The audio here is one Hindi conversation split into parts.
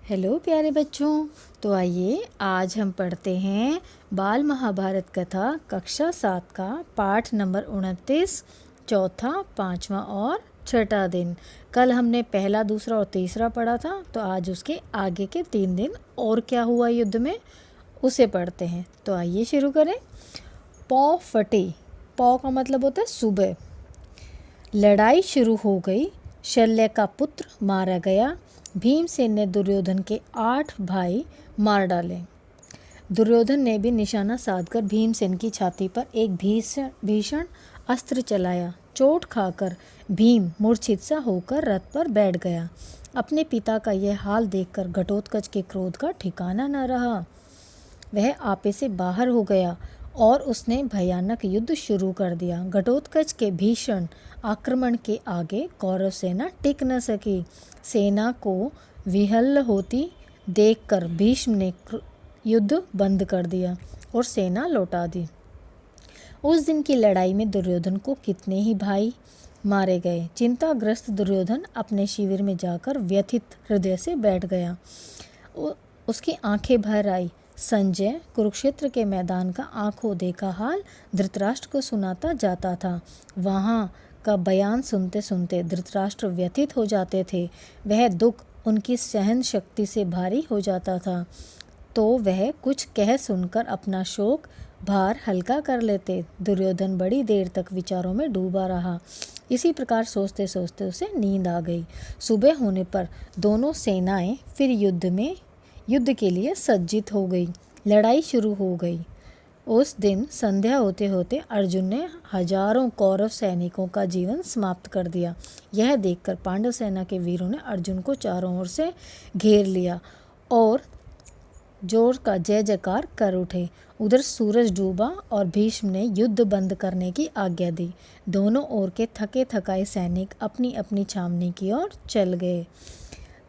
हेलो प्यारे बच्चों। तो आइए आज हम पढ़ते हैं बाल महाभारत कथा कक्षा 7 का पाठ नंबर 29, चौथा, पांचवा और छठा दिन। कल हमने पहला, दूसरा और तीसरा पढ़ा था, तो आज उसके आगे के 3 दिन और क्या हुआ युद्ध में उसे पढ़ते हैं। तो आइए शुरू करें। पौ फटे। पौ का मतलब होता है सुबह। लड़ाई शुरू हो गई। शल्य का पुत्र मारा गया। भीमसेन ने दुर्योधन के 8 भाई मार डाले। दुर्योधन ने भी निशाना साधकर भीमसेन की छाती पर एक भीषण अस्त्र चलाया। चोट खाकर भीम मूर्छित सा होकर रथ पर बैठ गया। अपने पिता का यह हाल देखकर घटोत्कच के क्रोध का ठिकाना न रहा। वह आपे से बाहर हो गया और उसने भयानक युद्ध शुरू कर दिया। घटोत्कच के भीषण आक्रमण के आगे कौरव सेना टिक न सकी। सेना को विहल होती देखकर भीष्म ने युद्ध बंद कर दिया और सेना लौटा दी। उस दिन की लड़ाई में दुर्योधन को कितने ही भाई मारे गए। चिंताग्रस्त दुर्योधन अपने शिविर में जाकर व्यथित हृदय से बैठ गया। उसकी आंखें भर आई। संजय कुरुक्षेत्र के मैदान का आंखों देखा हाल धृतराष्ट्र को सुनाता जाता था। वहाँ का बयान सुनते सुनते धृतराष्ट्र व्यथित हो जाते थे। वह दुख उनकी सहन शक्ति से भारी हो जाता था, तो वह कुछ कह सुनकर अपना शोक भार हल्का कर लेते। दुर्योधन बड़ी देर तक विचारों में डूबा रहा। इसी प्रकार सोचते सोचते उसे नींद आ गई। सुबह होने पर दोनों सेनाएं फिर युद्ध के लिए सज्जित हो गई। लड़ाई शुरू हो गई। उस दिन संध्या होते होते अर्जुन ने हजारों कौरव सैनिकों का जीवन समाप्त कर दिया। यह देखकर पांडव सेना के वीरों ने अर्जुन को चारों ओर से घेर लिया और जोर का जय जयकार कर उठे। उधर सूरज डूबा और भीष्म ने युद्ध बंद करने की आज्ञा दी। दोनों ओर के थके थकाए सैनिक अपनी अपनी छावनी की ओर चल गए।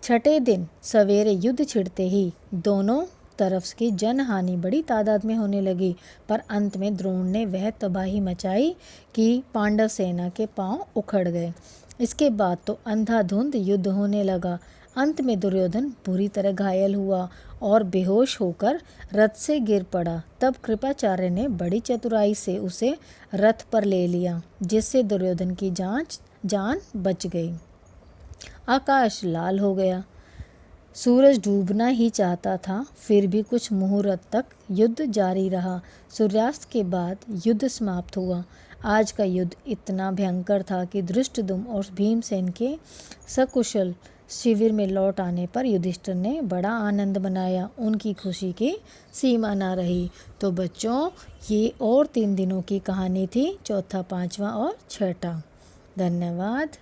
छठे दिन सवेरे युद्ध छिड़ते ही दोनों तरफ की जनहानि बड़ी तादाद में होने लगी, पर अंत में द्रोण ने वह तबाही मचाई कि पांडव सेना के पांव उखड़ गए। इसके बाद तो अंधाधुंध युद्ध होने लगा। अंत में दुर्योधन बुरी तरह घायल हुआ और बेहोश होकर रथ से गिर पड़ा। तब कृपाचार्य ने बड़ी चतुराई से उसे रथ पर ले लिया, जिससे दुर्योधन की जान बच गई। आकाश लाल हो गया। सूरज डूबना ही चाहता था, फिर भी कुछ मुहूर्त तक युद्ध जारी रहा। सूर्यास्त के बाद युद्ध समाप्त हुआ। आज का युद्ध इतना भयंकर था कि धृष्टद्युम्न और भीमसेन के सकुशल शिविर में लौट आने पर युधिष्ठिर ने बड़ा आनंद मनाया। उनकी खुशी की सीमा न रही। तो बच्चों, ये और 3 दिनों की कहानी थी, चौथा, पांचवा और छठा। धन्यवाद।